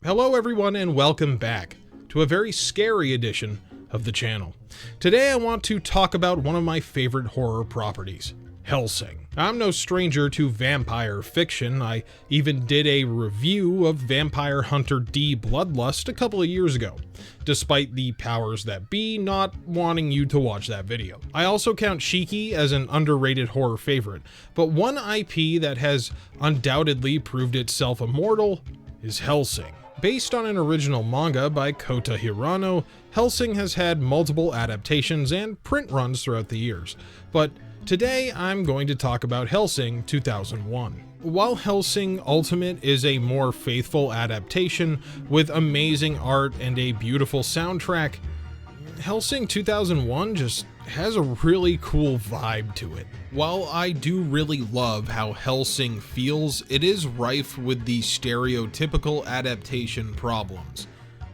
Hello everyone and welcome back to a very scary edition of the channel. Today I want to talk about one of my favorite horror properties, Hellsing. I'm no stranger to vampire fiction. I even did a review of Vampire Hunter D Bloodlust a couple of years ago, despite the powers that be not wanting you to watch that video. I also count Shiki as an underrated horror favorite, but one IP that has undoubtedly proved itself immortal is Hellsing. Based on an original manga by Kota Hirano, Hellsing has had multiple adaptations and print runs throughout the years, but today I'm going to talk about Hellsing 2001. While Hellsing Ultimate is a more faithful adaptation with amazing art and a beautiful soundtrack, Hellsing 2001 just has a really cool vibe to it. While I do really love how Hellsing feels, it is rife with the stereotypical adaptation problems.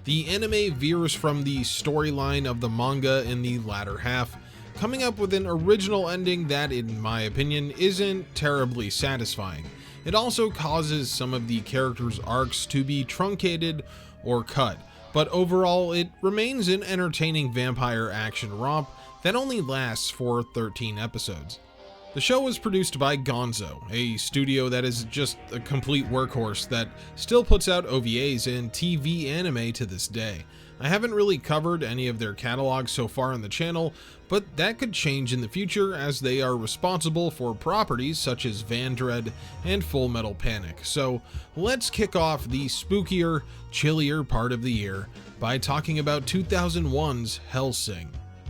The anime veers from the storyline of the manga in the latter half, coming up with an original ending that, in my opinion, isn't terribly satisfying. It also causes some of the characters' arcs to be truncated or cut, but overall it remains an entertaining vampire action romp that only lasts for 13 episodes. The show was produced by Gonzo, a studio that is just a complete workhorse that still puts out OVAs and TV anime to this day. I haven't really covered any of their catalog so far on the channel, but that could change in the future as they are responsible for properties such as Vandred and Full Metal Panic. So let's kick off the spookier, chillier part of the year by talking about 2001's Hellsing.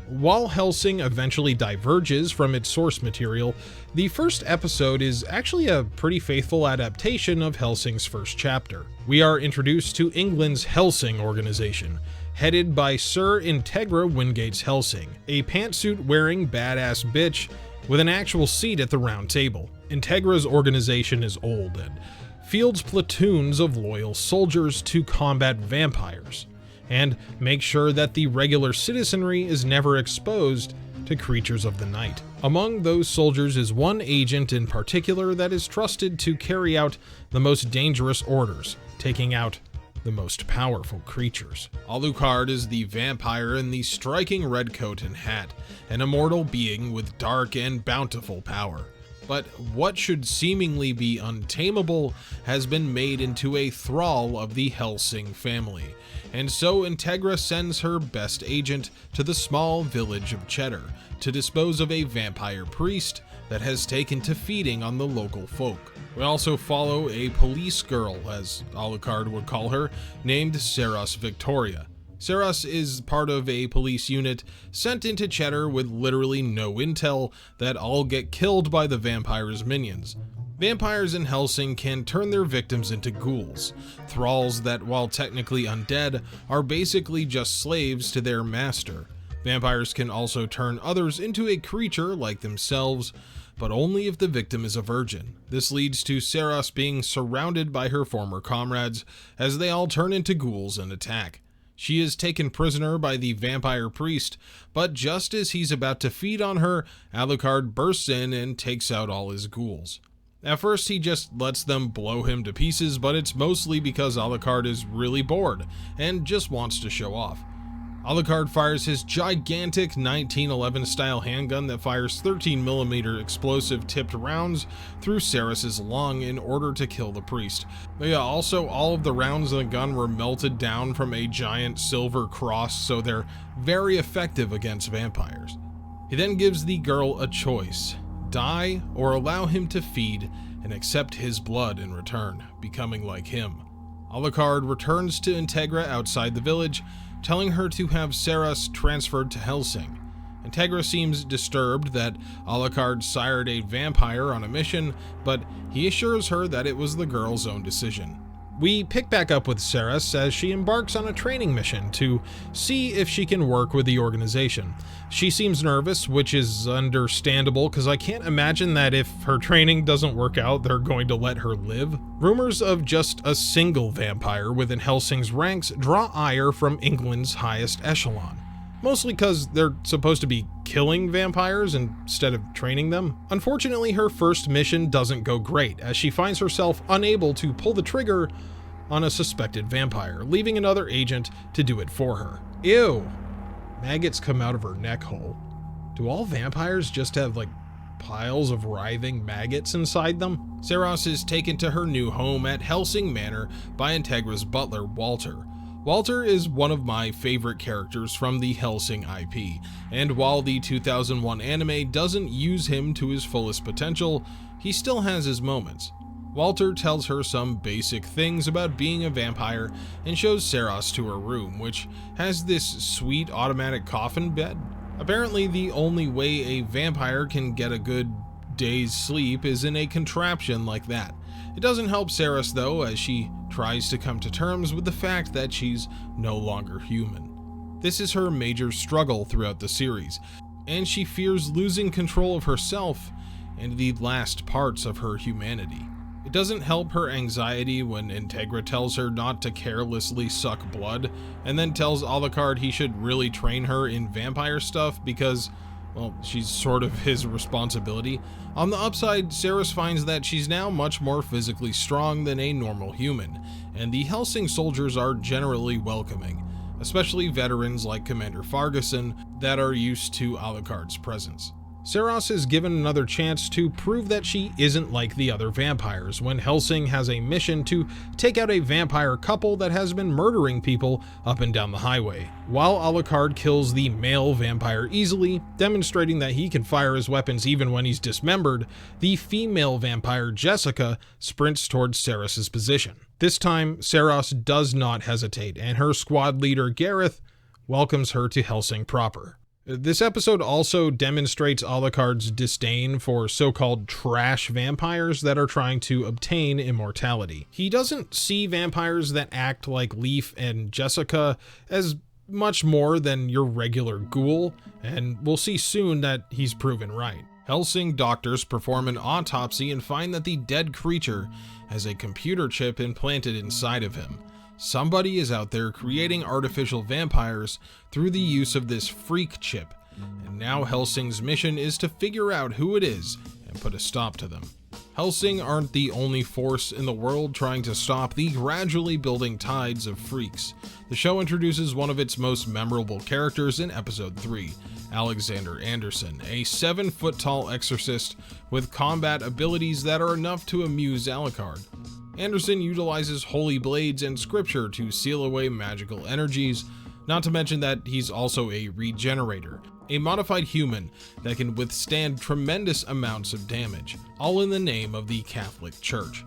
While Hellsing eventually diverges from its source material, the first episode is actually a pretty faithful adaptation of Hellsing's first chapter. We are introduced to England's Hellsing organization, headed by Sir Integra Wingate's Hellsing, a pantsuit-wearing badass bitch with an actual seat at the round table. Integra's organization is old and fields platoons of loyal soldiers to combat vampires, and make sure that the regular citizenry is never exposed to creatures of the night. Among those soldiers is one agent in particular that is trusted to carry out the most dangerous orders, taking out the most powerful creatures. Allucard is the vampire in the striking red coat and hat, an immortal being with dark and bountiful power. But what should seemingly be untamable has been made into a thrall of the Hellsing family, and so Integra sends her best agent to the small village of Cheddar to dispose of a vampire priest that has taken to feeding on the local folk. We also follow a police girl, as Alucard would call her, named Seras Victoria. Seras is part of a police unit sent into Cheddar with literally no intel that all get killed by the vampire's minions. Vampires in Hellsing can turn their victims into ghouls, thralls that, while technically undead, are basically just slaves to their master. Vampires can also turn others into a creature like themselves, but only if the victim is a virgin. This leads to Seras being surrounded by her former comrades as they all turn into ghouls and attack. She is taken prisoner by the vampire priest, but just as he's about to feed on her, Alucard bursts in and takes out all his ghouls. At first he just lets them blow him to pieces, but it's mostly because Alucard is really bored and just wants to show off. Alucard fires his gigantic 1911 style handgun that fires 13mm explosive tipped rounds through Seras's lung in order to kill the priest. But yeah, also all of the rounds of the gun were melted down from a giant silver cross, so they're very effective against vampires. He then gives the girl a choice: die or allow him to feed and accept his blood in return, becoming like him. Alucard returns to Integra outside the village, telling her to have Seras transferred to Hellsing. Integra seems disturbed that Alucard sired a vampire on a mission, but he assures her that it was the girl's own decision. We pick back up with Seras as she embarks on a training mission to see if she can work with the organization. She seems nervous, which is understandable because I can't imagine that if her training doesn't work out, they're going to let her live. Rumors of just a single vampire within Hellsing's ranks draw ire from England's highest echelon. mostly because they're supposed to be killing vampires instead of training them. Unfortunately, her first mission doesn't go great, as she finds herself unable to pull the trigger on a suspected vampire, leaving another agent to do it for her. Ew! Maggots come out of her neck hole. Do all vampires just have, like, piles of writhing maggots inside them? Saros is taken to her new home at Hellsing Manor by Integra's butler, Walter. Walter is one of my favorite characters from the Hellsing IP, and while the 2001 anime doesn't use him to his fullest potential, he still has his moments. Walter tells her some basic things about being a vampire and shows Saros to her room, which has this sweet automatic coffin bed. Apparently, the only way a vampire can get a good day's sleep is in a contraption like that. It doesn't help Saros though, as she tries to come to terms with the fact that she's no longer human. This is her major struggle throughout the series, and she fears losing control of herself and the last parts of her humanity. It doesn't help her anxiety when Integra tells her not to carelessly suck blood, and then tells Allucard he should really train her in vampire stuff because, well, she's sort of his responsibility. On the upside, Saros finds that she's now much more physically strong than a normal human, and the Hellsing soldiers are generally welcoming, especially veterans like Commander Farguson that are used to Alucard's presence. Saros is given another chance to prove that she isn't like the other vampires when Hellsing has a mission to take out a vampire couple that has been murdering people up and down the highway. While Alucard kills the male vampire easily, demonstrating that he can fire his weapons even when he's dismembered, the female vampire Jessica sprints towards Saros's position. This time, Saros does not hesitate, and her squad leader Gareth welcomes her to Hellsing proper. This episode also demonstrates Alucard's disdain for so-called trash vampires that are trying to obtain immortality. He doesn't see vampires that act like Leaf and Jessica as much more than your regular ghoul, and we'll see soon that he's proven right. Hellsing doctors perform an autopsy and find that the dead creature has a computer chip implanted inside of him. Somebody is out there creating artificial vampires through the use of this freak chip, and now Hellsing's mission is to figure out who it is and put a stop to them. Hellsing aren't the only force in the world trying to stop the gradually building tides of freaks. The show introduces one of its most memorable characters in episode 3, Alexander Anderson, a 7-foot-tall exorcist with combat abilities that are enough to amuse Alucard. Anderson utilizes holy blades and scripture to seal away magical energies, not to mention that he's also a regenerator, a modified human that can withstand tremendous amounts of damage, all in the name of the Catholic Church.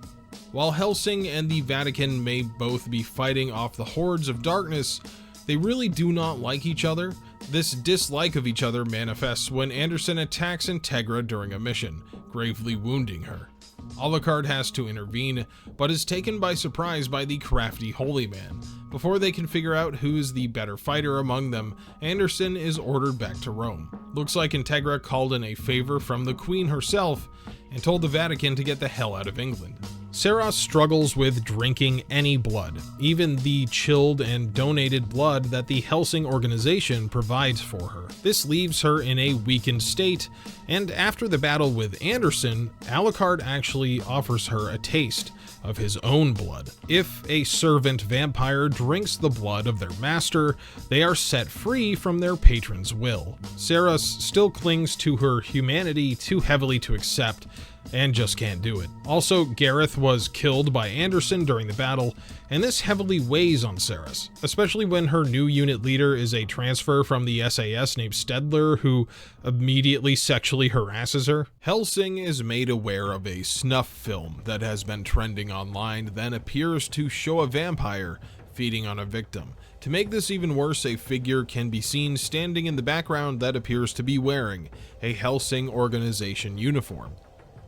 While Hellsing and the Vatican may both be fighting off the hordes of darkness, they really do not like each other. This dislike of each other manifests when Anderson attacks Integra during a mission, gravely wounding her. Allucard has to intervene, but is taken by surprise by the crafty holy man. Before they can figure out who is the better fighter among them, Anderson is ordered back to Rome. Looks like Integra called in a favor from the Queen herself and told the Vatican to get the hell out of England. Saros struggles with drinking any blood, even the chilled and donated blood that the Hellsing organization provides for her. This leaves her in a weakened state, and after the battle with Anderson, Allucard actually offers her a taste of his own blood. If a servant vampire drinks the blood of their master, they are set free from their patron's will. Saros still clings to her humanity too heavily to accept, and just can't do it. Also, Gareth was killed by Anderson during the battle, and this heavily weighs on Saros, especially when her new unit leader is a transfer from the SAS named Stedler, who immediately sexually harasses her. Hellsing is made aware of a snuff film that has been trending online that appears to show a vampire feeding on a victim. To make this even worse, a figure can be seen standing in the background that appears to be wearing a Hellsing organization uniform.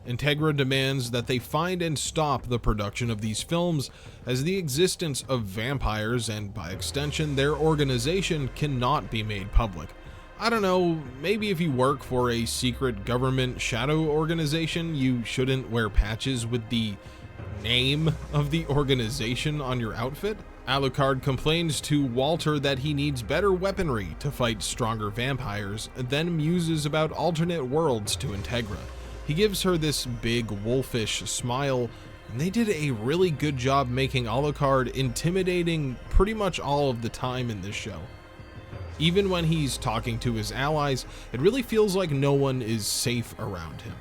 Integra demands that they find and stop the production of these films, as the existence of vampires and by extension their organization cannot be made public. I don't know, maybe if you work for a secret government shadow organization, you shouldn't wear patches with the name of the organization on your outfit? Alucard complains to Walter that he needs better weaponry to fight stronger vampires, then muses about alternate worlds to Integra. He gives her this big wolfish smile, and they did a really good job making Alucard intimidating pretty much all of the time in this show. Even when he's talking to his allies, it really feels like no one is safe around him.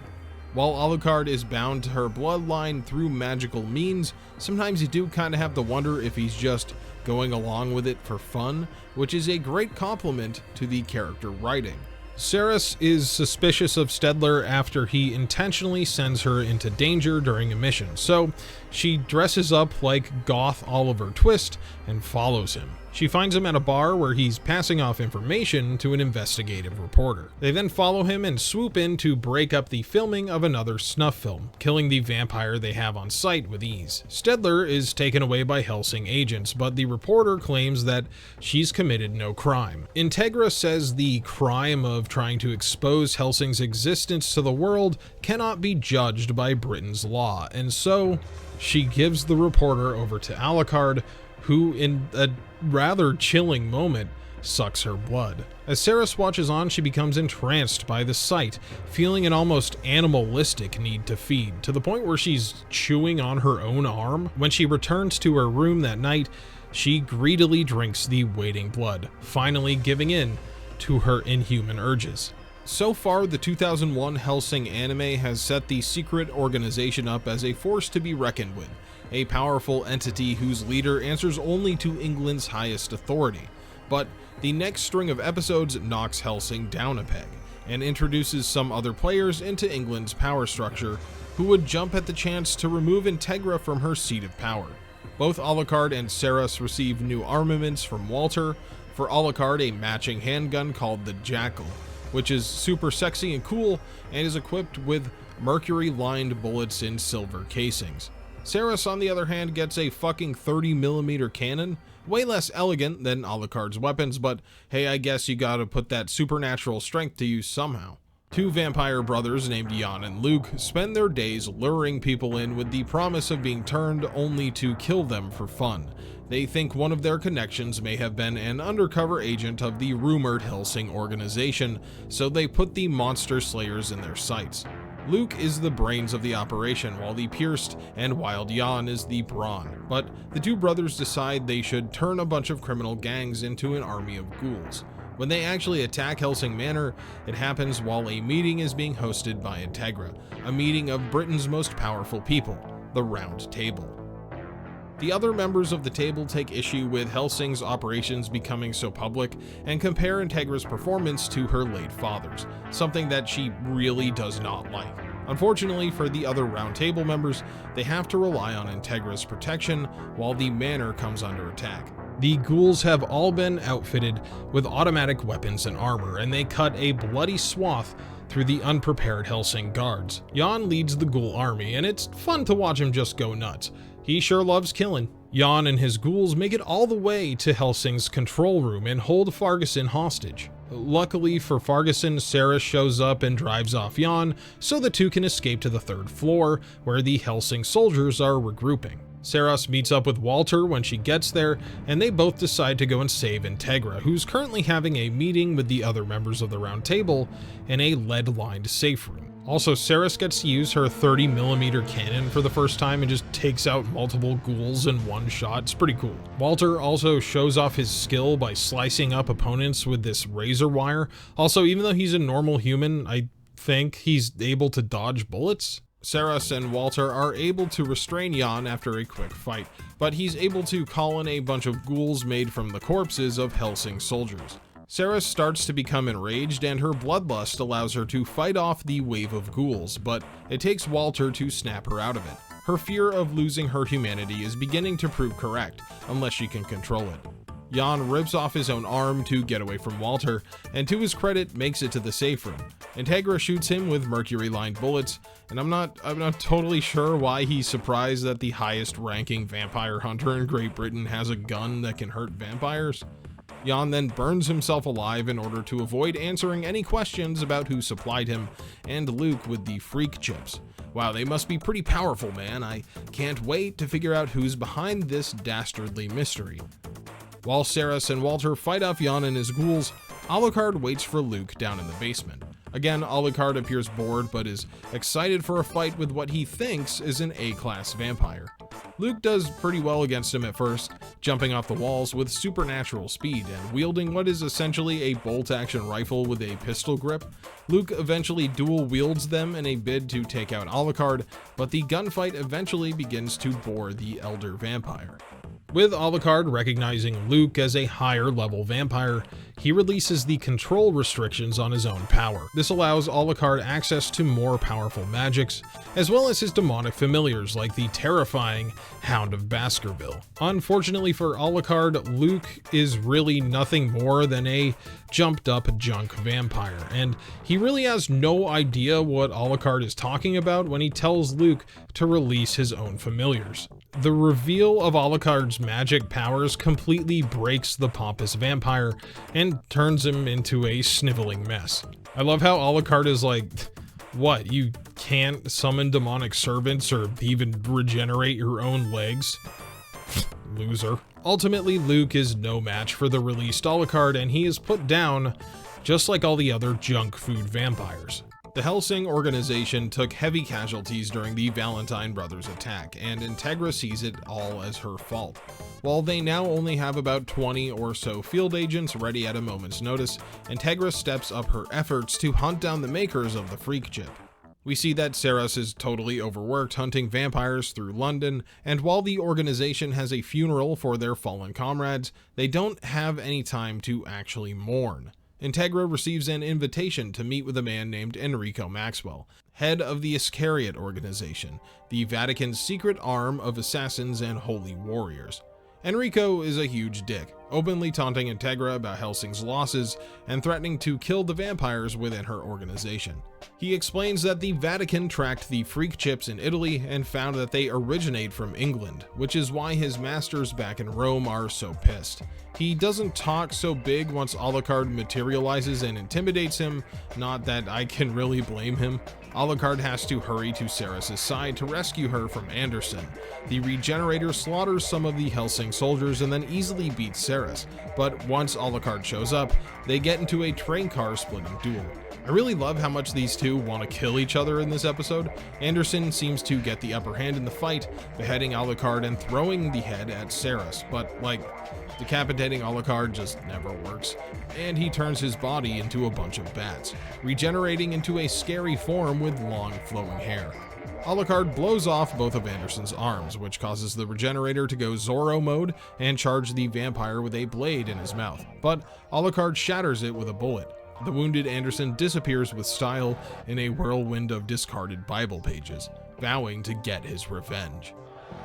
While Alucard is bound to her bloodline through magical means, sometimes you do kind of have to wonder if he's just going along with it for fun, which is a great compliment to the character writing. Ceres is suspicious of Stedler after he intentionally sends her into danger during a mission, so she dresses up like goth Oliver Twist and follows him. She finds him at a bar where he's passing off information to an investigative reporter. They then follow him and swoop in to break up the filming of another snuff film, killing the vampire they have on site with ease. Stedler is taken away by Hellsing agents, but the reporter claims that she's committed no crime. Integra says the crime of trying to expose Hellsing's existence to the world cannot be judged by Britain's law, and so she gives the reporter over to Allucard, who, in a rather chilling moment, sucks her blood. As Ceres watches on, she becomes entranced by the sight, feeling an almost animalistic need to feed, to the point where she's chewing on her own arm. When she returns to her room that night, she greedily drinks the waiting blood, finally giving in to her inhuman urges. So far, the 2001 Hellsing anime has set the secret organization up as a force to be reckoned with, a powerful entity whose leader answers only to England's highest authority. But the next string of episodes knocks Hellsing down a peg, and introduces some other players into England's power structure, who would jump at the chance to remove Integra from her seat of power. Both Alucard and Ceres receive new armaments from Walter. For Alucard, a matching handgun called the Jackal, which is super sexy and cool, and is equipped with mercury-lined bullets in silver casings. Ceres, on the other hand, gets a fucking 30mm cannon, way less elegant than Alucard's weapons, but hey, I guess you gotta put that supernatural strength to use somehow. Two vampire brothers named Jan and Luke spend their days luring people in with the promise of being turned only to kill them for fun. They think one of their connections may have been an undercover agent of the rumored Hellsing organization, so they put the monster slayers in their sights. Luke is the brains of the operation, while the pierced and wild Jan is the brawn, but the two brothers decide they should turn a bunch of criminal gangs into an army of ghouls. When they actually attack Hellsing Manor, it happens while a meeting is being hosted by Integra, a meeting of Britain's most powerful people, the Round Table. The other members of the table take issue with Hellsing's operations becoming so public and compare Integra's performance to her late father's, something that she really does not like. Unfortunately for the other Round Table members, they have to rely on Integra's protection while the manor comes under attack. The ghouls have all been outfitted with automatic weapons and armor, and they cut a bloody swath through the unprepared Hellsing guards. Jan leads the ghoul army, and it's fun to watch him just go nuts. He sure loves killing. Jan and his ghouls make it all the way to Hellsing's control room and hold Farguson hostage. Luckily for Farguson, Ceres shows up and drives off Jan, so the two can escape to the third floor, where the Hellsing soldiers are regrouping. Ceres meets up with Walter when she gets there, and they both decide to go and save Integra, who's currently having a meeting with the other members of the Round Table in a lead-lined safe room. Also, Ceres gets to use her 30mm cannon for the first time and just takes out multiple ghouls in one shot. It's pretty cool. Walter also shows off his skill by slicing up opponents with this razor wire. Also, even though he's a normal human, I think he's able to dodge bullets. Ceres and Walter are able to restrain Jan after a quick fight, but he's able to call in a bunch of ghouls made from the corpses of Hellsing soldiers. Ceres starts to become enraged, and her bloodlust allows her to fight off the wave of ghouls, but it takes Walter to snap her out of it. Her fear of losing her humanity is beginning to prove correct, unless she can control it. Jan rips off his own arm to get away from Walter, and to his credit makes it to the safe room. Integra shoots him with mercury-lined bullets, and I'm not totally sure why he's surprised that the highest-ranking vampire hunter in Great Britain has a gun that can hurt vampires. Jan then burns himself alive in order to avoid answering any questions about who supplied him and Luke with the freak chips. Wow, they must be pretty powerful, man. I can't wait to figure out who's behind this dastardly mystery. While Ceres and Walter fight off Jan and his ghouls, Alucard waits for Luke down in the basement. Again, Alucard appears bored but is excited for a fight with what he thinks is an A-class vampire. Luke does pretty well against him at first, jumping off the walls with supernatural speed and wielding what is essentially a bolt-action rifle with a pistol grip. Luke eventually dual wields them in a bid to take out Alucard, but the gunfight eventually begins to bore the elder vampire. With Alucard recognizing Luke as a higher level vampire, he releases the control restrictions on his own power. This allows Alucard access to more powerful magics, as well as his demonic familiars like the terrifying Hound of Baskerville. Unfortunately for Alucard, Luke is really nothing more than a jumped up junk vampire, and he really has no idea what Alucard is talking about when he tells Luke to release his own familiars. The reveal of Alucard's magic powers completely breaks the pompous vampire and turns him into a sniveling mess. I love how Alucard is like, what, you can't summon demonic servants or even regenerate your own legs? Loser. Ultimately, Luke is no match for the released Alucard, and he is put down just like all the other junk food vampires. The Hellsing organization took heavy casualties during the Valentine brothers' attack, and Integra sees it all as her fault. While they now only have about 20 or so field agents ready at a moment's notice, Integra steps up her efforts to hunt down the makers of the freak chip. We see that Ceres is totally overworked hunting vampires through London, and while the organization has a funeral for their fallen comrades, they don't have any time to actually mourn. Integra receives an invitation to meet with a man named Enrico Maxwell, head of the Iscariot organization, the Vatican's secret arm of assassins and holy warriors. Enrico is a huge dick, openly taunting Integra about Hellsing's losses and threatening to kill the vampires within her organization. He explains that the Vatican tracked the freak chips in Italy and found that they originate from England, which is why his masters back in Rome are so pissed. He doesn't talk so big once Alucard materializes and intimidates him, not that I can really blame him. Alucard has to hurry to Ceres' side to rescue her from Anderson. The Regenerator slaughters some of the Hellsing soldiers and then easily beats Ceres, but once Alucard shows up, they get into a train car splitting duel. I really love how much these two want to kill each other in this episode. Anderson seems to get the upper hand in the fight, beheading Alucard and throwing the head at Ceres, but decapitating Alucard just never works, and he turns his body into a bunch of bats, regenerating into a scary form with long flowing hair. Alucard blows off both of Anderson's arms, which causes the Regenerator to go Zorro mode and charge the vampire with a blade in his mouth, but Alucard shatters it with a bullet. The wounded Anderson disappears with style in a whirlwind of discarded Bible pages, vowing to get his revenge.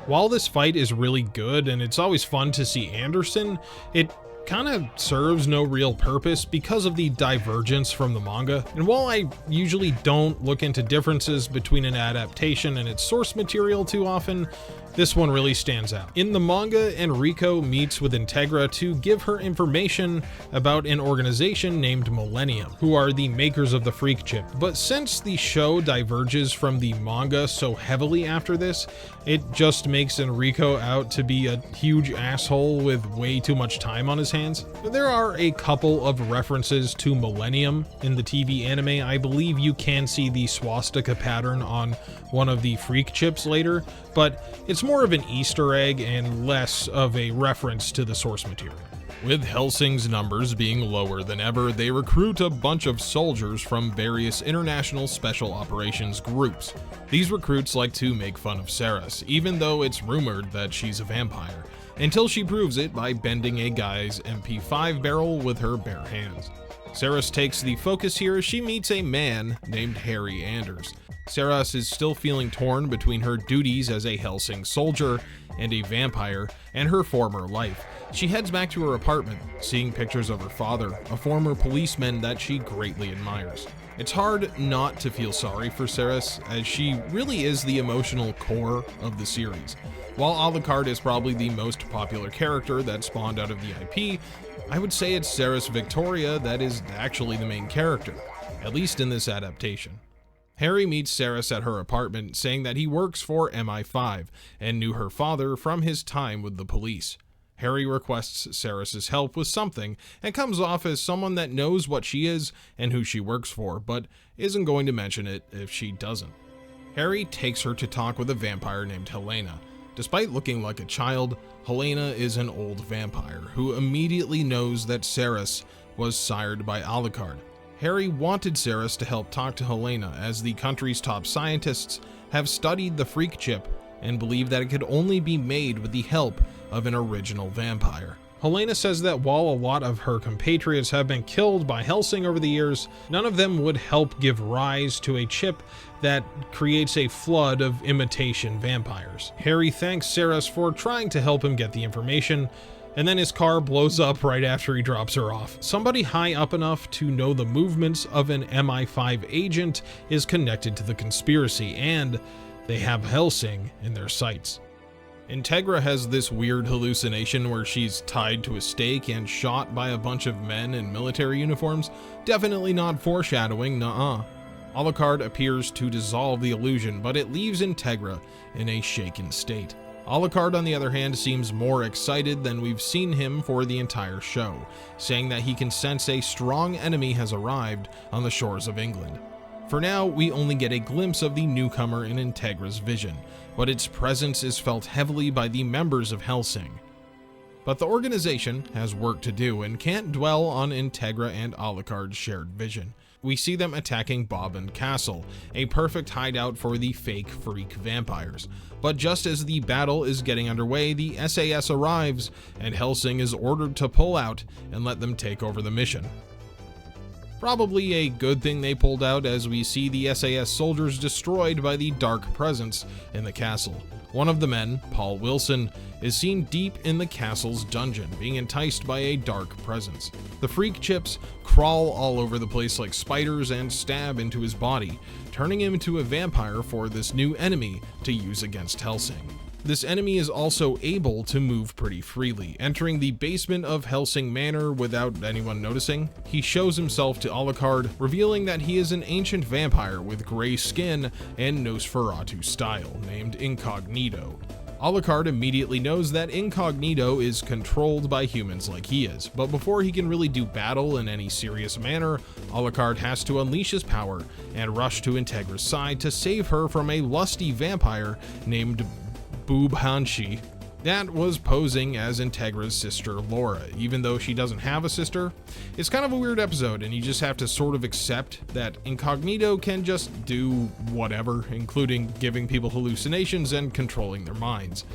While this fight is really good and it's always fun to see Anderson, it kind of serves no real purpose because of the divergence from the manga. And while I usually don't look into differences between an adaptation and its source material too often, this one really stands out. In the manga, Enrico meets with Integra to give her information about an organization named Millennium, who are the makers of the freak chip. But since the show diverges from the manga so heavily after this, it just makes Enrico out to be a huge asshole with way too much time on his hands. There are a couple of references to Millennium in the TV anime. I believe you can see the swastika pattern on one of the freak chips later, but it's more of an Easter egg and less of a reference to the source material. With Hellsing's numbers being lower than ever, they recruit a bunch of soldiers from various international special operations groups. These recruits like to make fun of Ceres, even though it's rumored that she's a vampire, until she proves it by bending a guy's MP5 barrel with her bare hands. Ceres takes the focus here as she meets a man named Harry Anders. Ceres is still feeling torn between her duties as a Hellsing soldier and a vampire and her former life. She heads back to her apartment, seeing pictures of her father, a former policeman that she greatly admires. It's hard not to feel sorry for Ceres, as she really is the emotional core of the series. While Alucard is probably the most popular character that spawned out of the IP, I would say it's Ceres Victoria that is actually the main character, at least in this adaptation. Harry meets Ceres at her apartment, saying that he works for MI5 and knew her father from his time with the police. Harry requests Ceres' help with something and comes off as someone that knows what she is and who she works for, but isn't going to mention it if she doesn't. Harry takes her to talk with a vampire named Helena. Despite looking like a child, Helena is an old vampire who immediately knows that Ceres was sired by Alucard. Harry wanted Ceres to help talk to Helena, as the country's top scientists have studied the freak chip and believe that it could only be made with the help of an original vampire. Helena says that while a lot of her compatriots have been killed by Hellsing over the years, none of them would help give rise to a chip that creates a flood of imitation vampires. Harry thanks Ceres for trying to help him get the information, and then his car blows up right after he drops her off. Somebody high up enough to know the movements of an MI5 agent is connected to the conspiracy, and they have Hellsing in their sights. Integra has this weird hallucination where she's tied to a stake and shot by a bunch of men in military uniforms. Definitely not foreshadowing, nuh-uh. Allucard appears to dissolve the illusion, but it leaves Integra in a shaken state. Allucard, on the other hand, seems more excited than we've seen him for the entire show, saying that he can sense a strong enemy has arrived on the shores of England. For now, we only get a glimpse of the newcomer in Integra's vision, but its presence is felt heavily by the members of Hellsing. But the organization has work to do and can't dwell on Integra and Alucard's shared vision. We see them attacking Bobbin Castle, a perfect hideout for the fake freak vampires. But just as the battle is getting underway, the SAS arrives, and Hellsing is ordered to pull out and let them take over the mission. Probably a good thing they pulled out, as we see the SAS soldiers destroyed by the dark presence in the castle. One of the men, Paul Wilson, is seen deep in the castle's dungeon, being enticed by a dark presence. The freak chips crawl all over the place like spiders and stab into his body, turning him into a vampire for this new enemy to use against Hellsing. This enemy is also able to move pretty freely, entering the basement of Hellsing Manor without anyone noticing. He shows himself to Alucard, revealing that he is an ancient vampire with gray skin and Nosferatu style, named Incognito. Alucard immediately knows that Incognito is controlled by humans like he is, but before he can really do battle in any serious manner, Alucard has to unleash his power and rush to Integra's side to save her from a lusty vampire named Boobhanshi that was posing as Integra's sister Laura, even though she doesn't have a sister. It's kind of a weird episode, and you just have to sort of accept that Incognito can just do whatever, including giving people hallucinations and controlling their minds.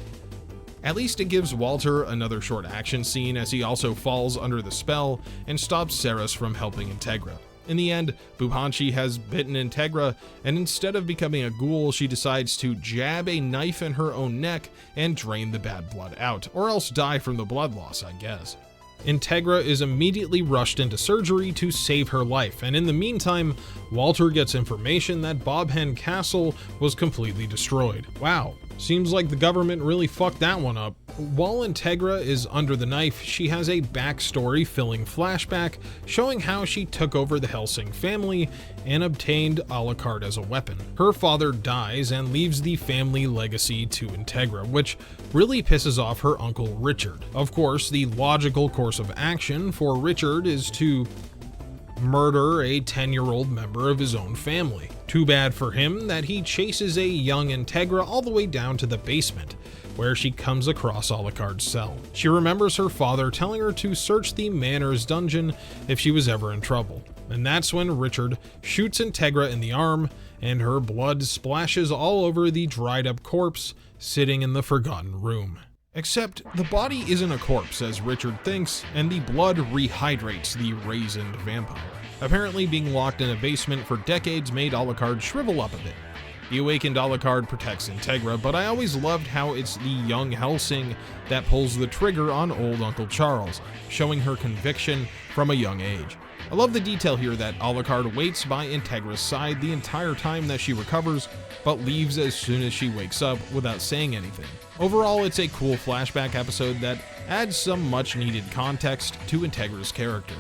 At least it gives Walter another short action scene, as he also falls under the spell and stops Ceres from helping Integra. In the end, Boobhanshi has bitten Integra, and instead of becoming a ghoul, she decides to jab a knife in her own neck and drain the bad blood out, or else die from the blood loss, I guess. Integra is immediately rushed into surgery to save her life, and in the meantime, Walter gets information that Bobbin Castle was completely destroyed. Wow, seems like the government really fucked that one up. While Integra is under the knife, she has a backstory-filling flashback showing how she took over the Hellsing family and obtained Alucard as a weapon. Her father dies and leaves the family legacy to Integra, which really pisses off her uncle Richard. Of course, the logical course of action for Richard is to murder a 10-year-old member of his own family. Too bad for him that he chases a young Integra all the way down to the basement, where she comes across Alucard's cell. She remembers her father telling her to search the manor's dungeon if she was ever in trouble. And that's when Richard shoots Integra in the arm, and her blood splashes all over the dried up corpse sitting in the forgotten room. Except the body isn't a corpse, as Richard thinks, and the blood rehydrates the raisined vampire. Apparently, being locked in a basement for decades made Alucard shrivel up a bit. The awakened Alucard protects Integra, but I always loved how it's the young Hellsing that pulls the trigger on old Uncle Charles, showing her conviction from a young age. I love the detail here that Alucard waits by Integra's side the entire time that she recovers, but leaves as soon as she wakes up without saying anything. Overall, it's a cool flashback episode that adds some much needed context to Integra's character.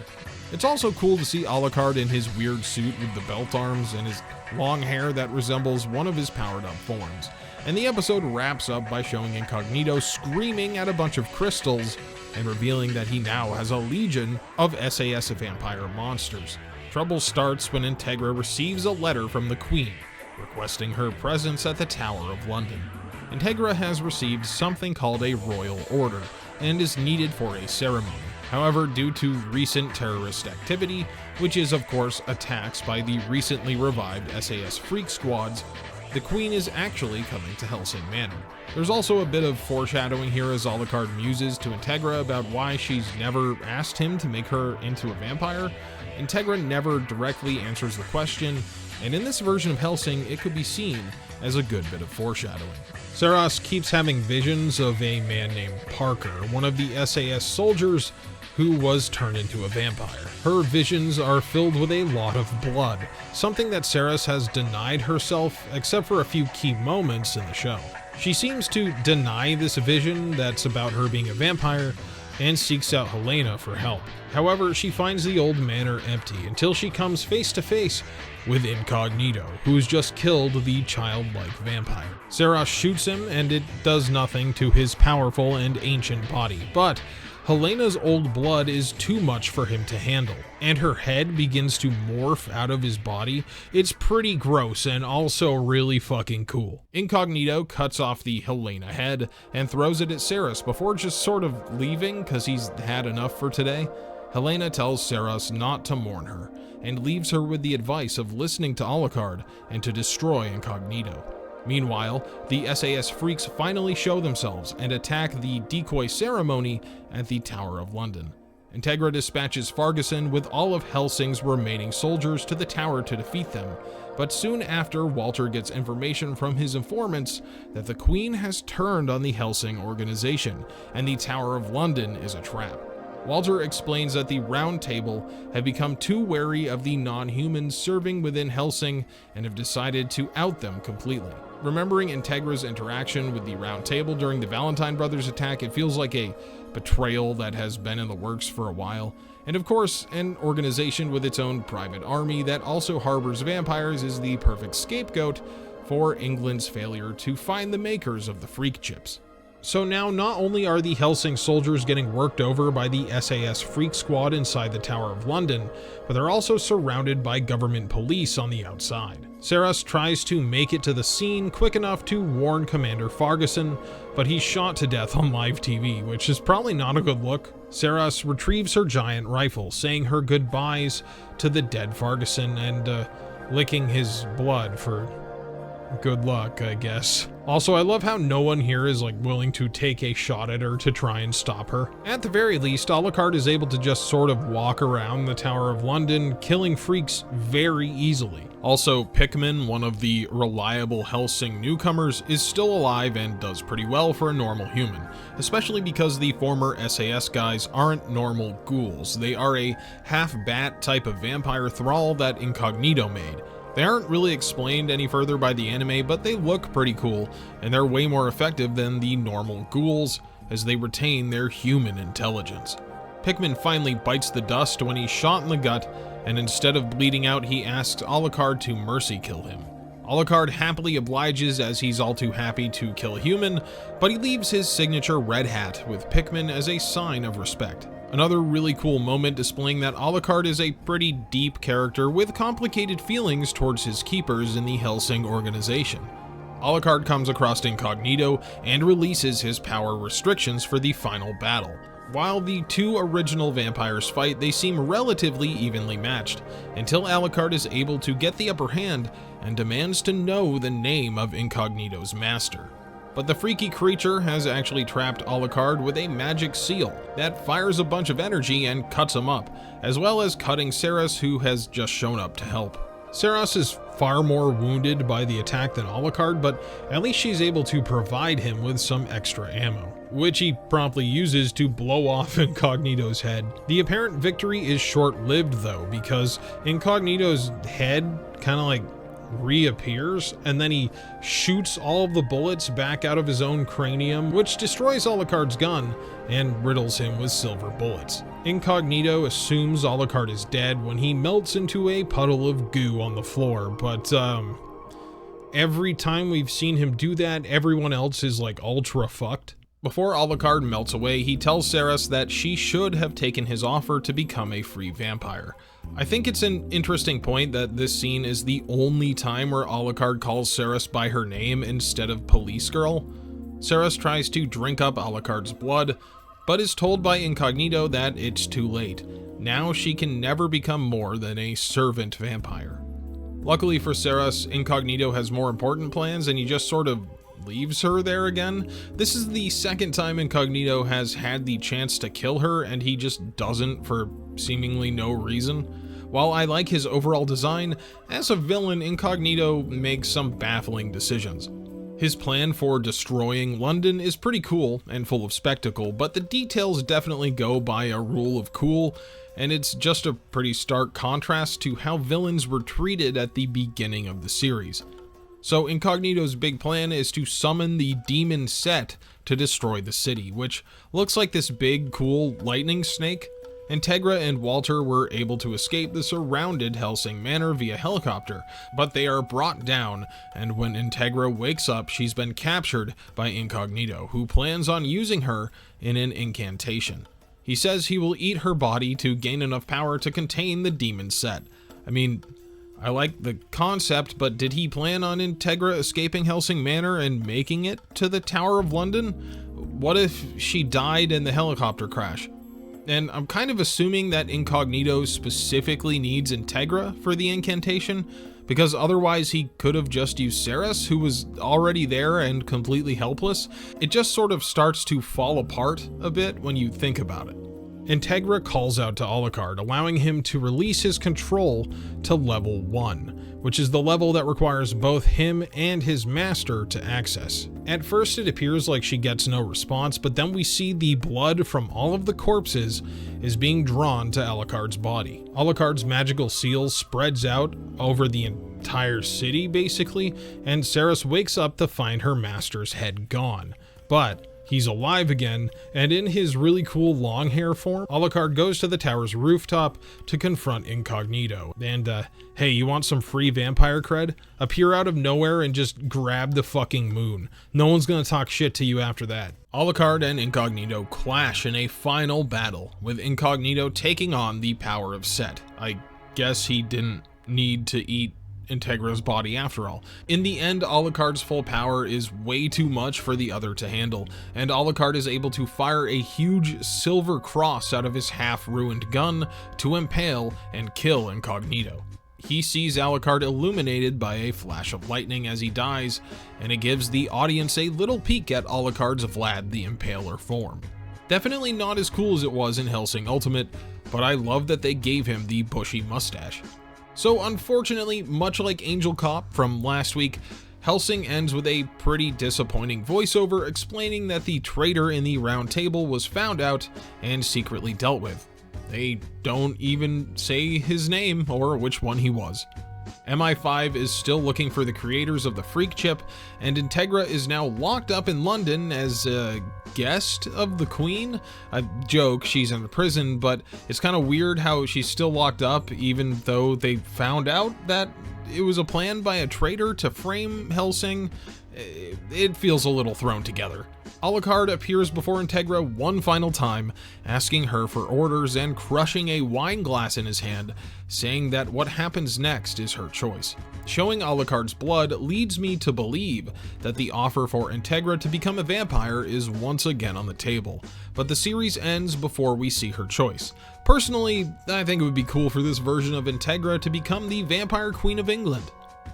It's also cool to see Alucard in his weird suit with the belt arms and his long hair that resembles one of his powered-up forms. And the episode wraps up by showing Incognito screaming at a bunch of crystals and revealing that he now has a legion of SAS vampire monsters. Trouble starts when Integra receives a letter from the Queen, requesting her presence at the Tower of London. Integra has received something called a royal order and is needed for a ceremony. However, due to recent terrorist activity, which is of course attacks by the recently revived SAS freak squads, the Queen is actually coming to Hellsing Manor. There's also a bit of foreshadowing here as Alucard muses to Integra about why she's never asked him to make her into a vampire. Integra never directly answers the question, and in this version of Hellsing, it could be seen as a good bit of foreshadowing. Saros keeps having visions of a man named Parker, one of the SAS soldiers who was turned into a vampire. Her visions are filled with a lot of blood, something that Saros has denied herself except for a few key moments in the show. She seems to deny this vision that's about her being a vampire and seeks out Helena for help. However, she finds the old manor empty until she comes face to face with Incognito, who's just killed the childlike vampire. Saros shoots him and it does nothing to his powerful and ancient body, but Helena's old blood is too much for him to handle, and her head begins to morph out of his body. It's pretty gross and also really fucking cool. Incognito cuts off the Helena head and throws it at Saros before just sort of leaving because he's had enough for today. Helena tells Saros not to mourn her and leaves her with the advice of listening to Allucard and to destroy Incognito. Meanwhile, the SAS freaks finally show themselves and attack the decoy ceremony at the Tower of London. Integra dispatches Ferguson with all of Hellsing's remaining soldiers to the tower to defeat them, but soon after Walter gets information from his informants that the Queen has turned on the Hellsing organization and the Tower of London is a trap. Walter explains that the Round Table have become too wary of the non-humans serving within Hellsing and have decided to out them completely. Remembering Integra's interaction with the Round Table during the Valentine brothers attack, it feels like a betrayal that has been in the works for a while. And of course, an organization with its own private army that also harbors vampires is the perfect scapegoat for England's failure to find the makers of the freak chips. So now not only are the Hellsing soldiers getting worked over by the SAS freak squad inside the Tower of London, but they're also surrounded by government police on the outside. Saros tries to make it to the scene quick enough to warn Commander Ferguson, but he's shot to death on live TV, which is probably not a good look. Saros retrieves her giant rifle, saying her goodbyes to the dead Ferguson and licking his blood for good luck, I guess. Also, I love how no one here is willing to take a shot at her to try and stop her. At the very least, Alucard is able to just sort of walk around the Tower of London, killing freaks very easily. Also, Pickman, one of the reliable Hellsing newcomers, is still alive and does pretty well for a normal human, especially because the former SAS guys aren't normal ghouls. They are a half-bat type of vampire thrall that Incognito made. They aren't really explained any further by the anime, but they look pretty cool, and they're way more effective than the normal ghouls, as they retain their human intelligence. Pickman finally bites the dust when he's shot in the gut, and instead of bleeding out, he asks Alucard to mercy kill him. Alucard happily obliges as he's all too happy to kill a human, but he leaves his signature red hat with Pickman as a sign of respect. Another really cool moment displaying that Alucard is a pretty deep character with complicated feelings towards his keepers in the Hellsing organization. Alucard comes across Incognito and releases his power restrictions for the final battle. While the two original vampires fight, they seem relatively evenly matched, until Alucard is able to get the upper hand and demands to know the name of Incognito's master. But the freaky creature has actually trapped Alucard with a magic seal that fires a bunch of energy and cuts him up, as well as cutting Saros, who has just shown up to help. Saros is far more wounded by the attack than Alucard, but at least she's able to provide him with some extra ammo, which he promptly uses to blow off Incognito's head. The apparent victory is short-lived though, because Incognito's head kind of reappears, and then he shoots all of the bullets back out of his own cranium, which destroys Alucard's gun and riddles him with silver bullets. Incognito assumes Alucard is dead when he melts into a puddle of goo on the floor, but every time we've seen him do that, everyone else is like ultra fucked. Before Alucard melts away, he tells Seras that she should have taken his offer to become a free vampire. I think it's an interesting point that this scene is the only time where Alucard calls Seras by her name instead of police girl. Seras tries to drink up Alucard's blood, but is told by Incognito that it's too late. Now she can never become more than a servant vampire. Luckily for Seras, Incognito has more important plans and he just sort of leaves her there again. This is the second time Incognito has had the chance to kill her and he just doesn't for seemingly no reason. While I like his overall design, as a villain, Incognito makes some baffling decisions. His plan for destroying London is pretty cool and full of spectacle, but the details definitely go by a rule of cool, and it's just a pretty stark contrast to how villains were treated at the beginning of the series. So Incognito's big plan is to summon the demon Set to destroy the city, which looks like this big, cool lightning snake. Integra and Walter were able to escape the surrounded Hellsing Manor via helicopter, but they are brought down, and when Integra wakes up, she's been captured by Incognito, who plans on using her in an incantation. He says he will eat her body to gain enough power to contain the demon Set. I mean, I like the concept, but did he plan on Integra escaping Hellsing Manor and making it to the Tower of London? What if she died in the helicopter crash? And I'm kind of assuming that Incognito specifically needs Integra for the incantation, because otherwise he could have just used Seras, who was already there and completely helpless. It just sort of starts to fall apart a bit when you think about it. Integra calls out to Alucard, allowing him to release his control to level 1, which is the level that requires both him and his master to access. At first it appears like she gets no response, but then we see the blood from all of the corpses is being drawn to Alucard's body. Alucard's magical seal spreads out over the entire city basically, and Seras wakes up to find her master's head gone. But he's alive again, and in his really cool long hair form, Alucard goes to the tower's rooftop to confront Incognito. And, hey, you want some free vampire cred? Appear out of nowhere and just grab the fucking moon. No one's gonna talk shit to you after that. Alucard and Incognito clash in a final battle, with Incognito taking on the power of Set. I guess he didn't need to eat Integra's body after all. In the end, Alucard's full power is way too much for the other to handle, and Alucard is able to fire a huge silver cross out of his half-ruined gun to impale and kill Incognito. He sees Alucard illuminated by a flash of lightning as he dies, and it gives the audience a little peek at Alucard's Vlad the Impaler form. Definitely not as cool as it was in Hellsing Ultimate, but I love that they gave him the bushy mustache. So unfortunately, much like Angel Cop from last week, Hellsing ends with a pretty disappointing voiceover explaining that the traitor in the round table was found out and secretly dealt with. They don't even say his name or which one he was. MI5 is still looking for the creators of the Freak Chip, and Integra is now locked up in London as a guest of the Queen. A joke, she's in prison, but it's kind of weird how she's still locked up even though they found out that it was a plan by a traitor to frame Hellsing. It feels a little thrown together. Allucard appears before Integra one final time, asking her for orders and crushing a wine glass in his hand, saying that what happens next is her choice. Showing Alucard's blood leads me to believe that the offer for Integra to become a vampire is once again on the table, but the series ends before we see her choice. Personally, I think it would be cool for this version of Integra to become the Vampire Queen of England.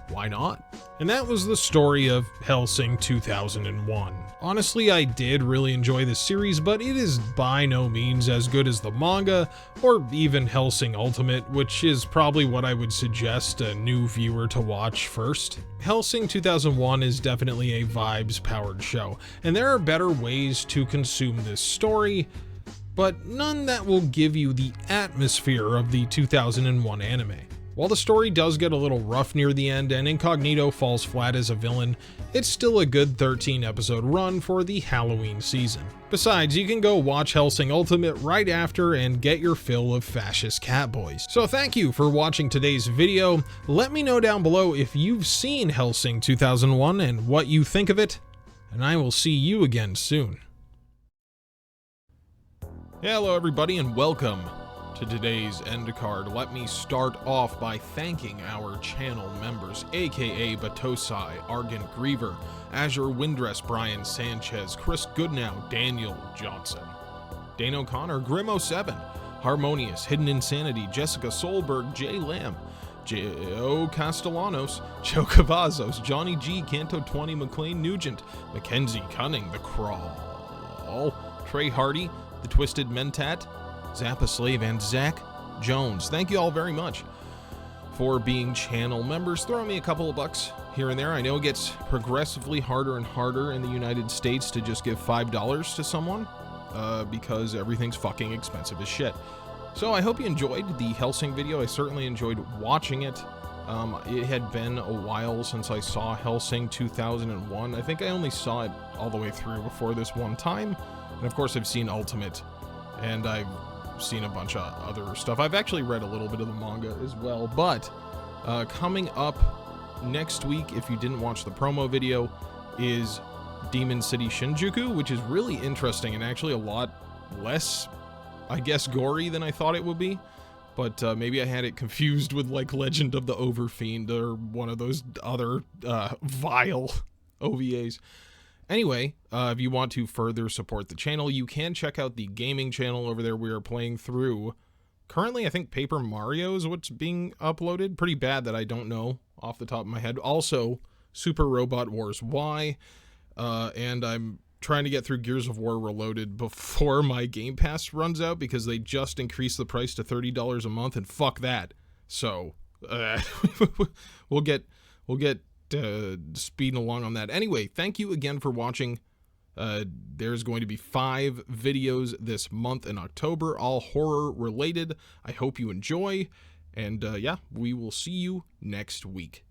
Why not? And that was the story of Hellsing 2001. Honestly, I did really enjoy this series, but it is by no means as good as the manga, or even Hellsing Ultimate, which is probably what I would suggest a new viewer to watch first. Hellsing 2001 is definitely a vibes-powered show, and there are better ways to consume this story, but none that will give you the atmosphere of the 2001 anime. While the story does get a little rough near the end and Incognito falls flat as a villain, it's still a good 13-episode run for the Halloween season. Besides, you can go watch Hellsing Ultimate right after and get your fill of fascist catboys. So thank you for watching today's video. Let me know down below if you've seen Hellsing 2001 and what you think of it, and I will see you again soon. Hello everybody and welcome to today's end card. Let me start off by thanking our channel members, aka Batosai, Argent Griever, Azure Windress, Brian Sanchez, Chris Goodnow, Daniel Johnson, Dane O'Connor, Grimo7, Harmonious, Hidden Insanity, Jessica Solberg, Jay Lamb, J.O. Castellanos, Joe Cavazos, Johnny G, Canto 20, McLean Nugent, Mackenzie Cunning, The Crawl, Trey Hardy, The Twisted Mentat, Zappa Slave, and Zach Jones. Thank you all very much for being channel members. Throw me a couple of bucks here and there. I know it gets progressively harder and harder in the United States to just give $5 to someone because everything's fucking expensive as shit. So I hope you enjoyed the Hellsing video. I certainly enjoyed watching it. It had been a while since I saw Hellsing 2001. I think I only saw it all the way through before this one time. And of course I've seen Ultimate, and I've seen a bunch of other stuff. I've actually read a little bit of the manga as well, but coming up next week, if you didn't watch the promo video, is Demon City Shinjuku, which is really interesting and actually a lot less, I guess, gory than I thought it would be. But maybe I had it confused with like Legend of the Overfiend or one of those other vile OVAs. Anyway, if you want to further support the channel, you can check out the gaming channel over there. We are playing through, currently I think Paper Mario is what's being uploaded. Pretty bad that I don't know off the top of my head. Also, Super Robot Wars Y, and I'm trying to get through Gears of War Reloaded before my Game Pass runs out because they just increased the price to $30 a month, and fuck that. So, we'll get speeding along on that. Anyway, thank you again for watching. There's going to be 5 videos this month in October, all horror related. I hope you enjoy, and yeah, we will see you next week.